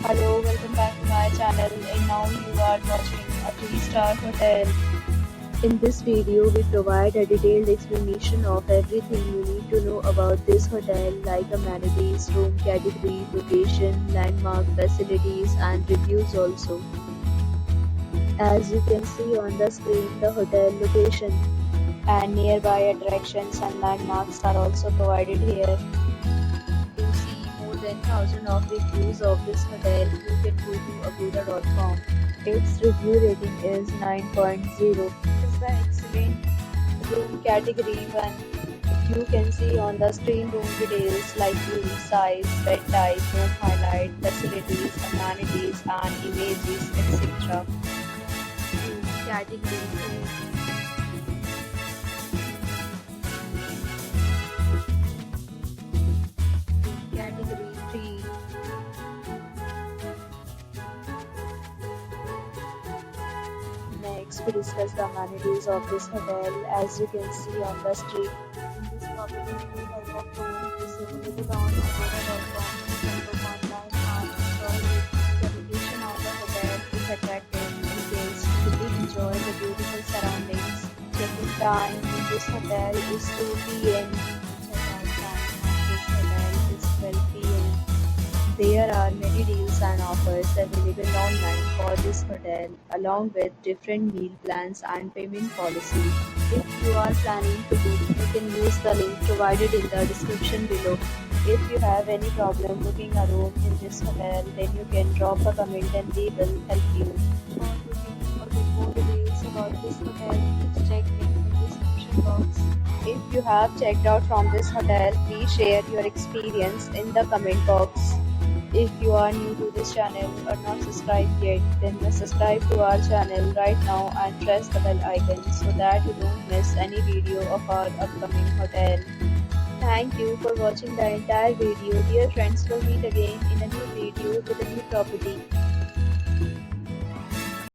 Hello, welcome back to my channel, and now you are watching a 3-star hotel. In this video, we provide a detailed explanation of everything you need to know about this hotel, like amenities, room category, location, landmark, facilities, and reviews also. As you can see on the screen, the hotel location and nearby attractions and landmarks are also provided here. To see more than 1,000 of reviews of this hotel, you can go to Agoda.com. Its review rating is 9.0. It's the excellent room category 1. You can see on the screen room details like room size, bed type, room highlight, facilities, amenities, and images, etc. Room category 2. Category 3. Next, we discuss the amenities of this hotel. As you can see on the screen, in this property, two type of room is available on Agoda.com. You can book online and enjoy it. The location of the hotel is attractive and guests really enjoy the beautiful surroundings. Check-in time in this hotel is 2 p.m. Check-out time of this hotel is 12 p.m. There are many deals and offers available online for this hotel, along with different meal plans and payment policy. If you are planning to book, you can use the link provided in the description below. If you have any problem booking a room in this hotel, then you can drop a comment and we will help you. For booking or get more details about this hotel, please check link in the description box. If you have checked out from this hotel, please share your experience in the comment box. If you are new to this channel or not subscribed yet, then must subscribe to our channel right now and press the bell icon so that you don't miss any video of our upcoming hotel. Thank you for watching the entire video. Dear friends, we'll meet again in a new video with a new property.